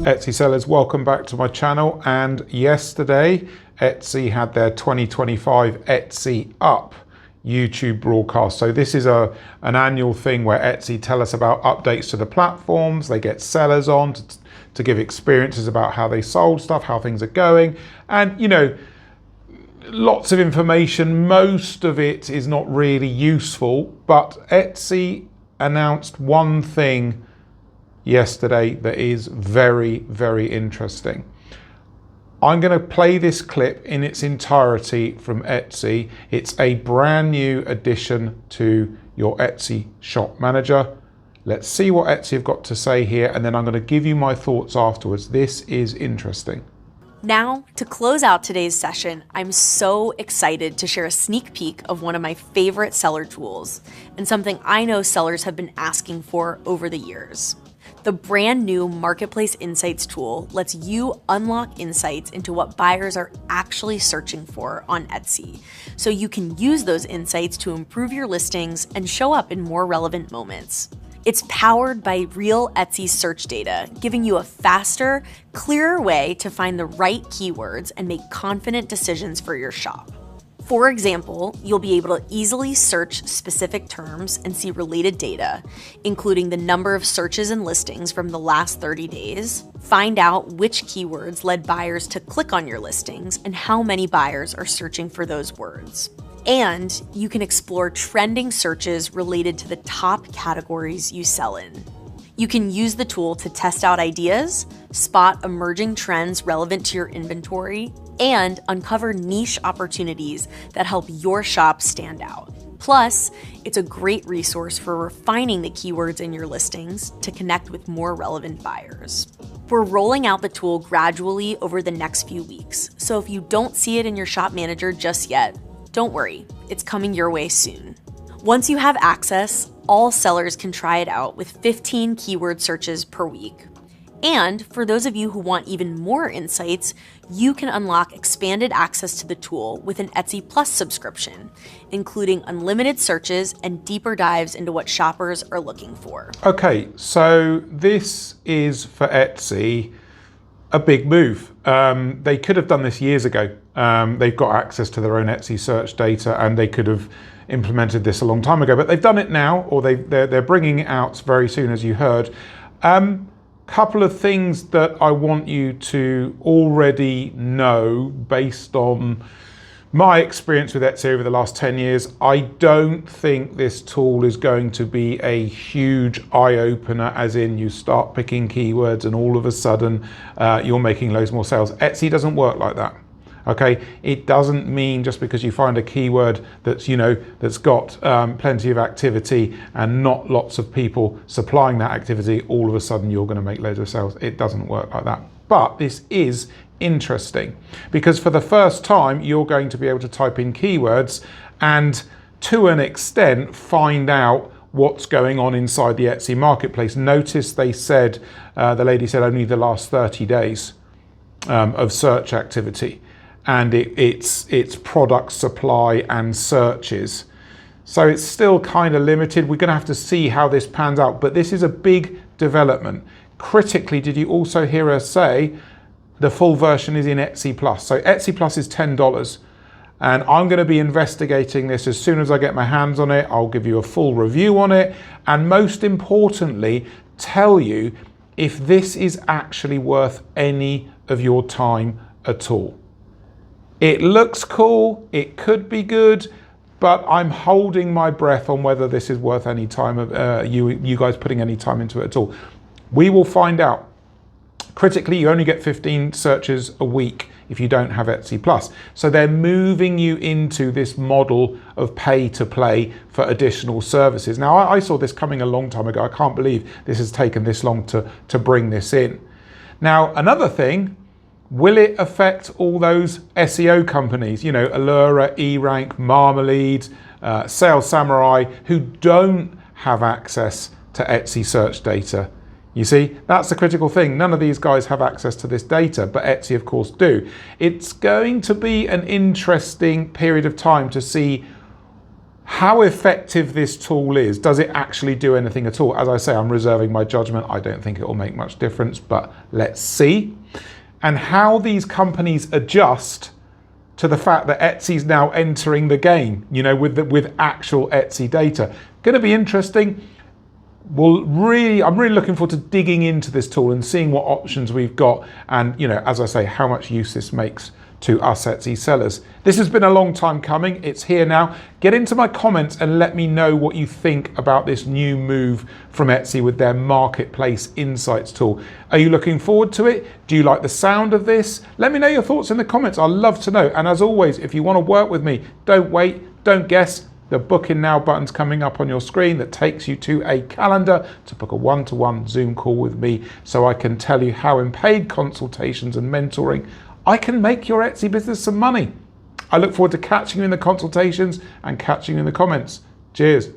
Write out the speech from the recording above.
Etsy sellers, welcome back to my channel. And yesterday Etsy had their 2025 Etsy Up YouTube broadcast. So this is an annual thing where Etsy tell us about updates to the platforms. They get sellers on to give experiences about how they sold stuff, how things are going, and lots of information. Most of it is not really useful, but Etsy announced one thing yesterday that is very, very interesting. I'm going to play this clip in its entirety from Etsy. It's a brand new addition to your Etsy shop manager. Let's see what Etsy have got to say here, and then I'm going to give you my thoughts afterwards. This is interesting. Now, to close out today's session, I'm so excited to share a sneak peek of one of my favorite seller tools, and something I know sellers have been asking for over the years. The brand new Marketplace Insights tool lets you unlock insights into what buyers are actually searching for on Etsy, so you can use those insights to improve your listings and show up in more relevant moments. It's powered by real Etsy search data, giving you a faster, clearer way to find the right keywords and make confident decisions for your shop. For example, you'll be able to easily search specific terms and see related data, including the number of searches and listings from the last 30 days, find out which keywords led buyers to click on your listings and how many buyers are searching for those words. And you can explore trending searches related to the top categories you sell in. You can use the tool to test out ideas, spot emerging trends relevant to your inventory, and uncover niche opportunities that help your shop stand out. Plus, it's a great resource for refining the keywords in your listings to connect with more relevant buyers. We're rolling out the tool gradually over the next few weeks, so if you don't see it in your shop manager just yet, don't worry, it's coming your way soon. Once you have access, all sellers can try it out with 15 keyword searches per week. And for those of you who want even more insights, you can unlock expanded access to the tool with an Etsy Plus subscription, including unlimited searches and deeper dives into what shoppers are looking for. Okay, so this is for Etsy a big move. They could have done this years ago. They've got access to their own Etsy search data, and they could have implemented this a long time ago, but they've done it now, or they're bringing it out very soon, as you heard. Couple of things that I want you to already know based on my experience with Etsy over the last 10 years. I don't think this tool is going to be a huge eye-opener, as in you start picking keywords and all of a sudden you're making loads more sales. Etsy doesn't work like that. Okay, it doesn't mean just because you find a keyword that's that's got plenty of activity and not lots of people supplying that activity, all of a sudden you're going to make loads of sales. It doesn't work like that. But this is interesting because for the first time you're going to be able to type in keywords and to an extent find out what's going on inside the Etsy marketplace. Notice they said, the lady said only the last 30 days of search activity. And it's product supply and searches. So it's still kind of limited. We're going to have to see how this pans out, but this is a big development. Critically, did you also hear her say the full version is in Etsy Plus? So Etsy Plus is $10, and I'm going to be investigating this as soon as I get my hands on it. I'll give you a full review on it, and most importantly, tell you if this is actually worth any of your time at all. It looks cool, it could be good, but I'm holding my breath on whether this is worth any time of you guys putting any time into it at all. We will find out. Critically, you only get 15 searches a week if you don't have Etsy Plus. So they're moving you into this model of pay to play for additional services. Now, I saw this coming a long time ago. I can't believe this has taken this long to bring this in. Now, another thing, will it affect all those SEO companies, Allura, eRank, Marmalade, Sales Samurai, who don't have access to Etsy search data? You see, that's the critical thing. None of these guys have access to this data, but Etsy, of course, do. It's going to be an interesting period of time to see how effective this tool is. Does it actually do anything at all? As I say, I'm reserving my judgment. I don't think it will make much difference, but let's see. And how these companies adjust to the fact that Etsy's now entering the game, you know, with actual Etsy data. Going to be interesting. I'm really looking forward to digging into this tool and seeing what options we've got, and, you know, as I say, how much use this makes to us Etsy sellers. This has been a long time coming. It's here now. Get into my comments and let me know what you think about this new move from Etsy with their Marketplace Insights tool. Are you looking forward to it? Do you like the sound of this? Let me know your thoughts in the comments. I'd love to know. And as always, if you want to work with me, don't wait, don't guess. The booking now button's coming up on your screen that takes you to a calendar to book a one-to-one Zoom call with me, so I can tell you how in paid consultations and mentoring I can make your Etsy business some money. I look forward to catching you in the consultations and catching you in the comments. Cheers.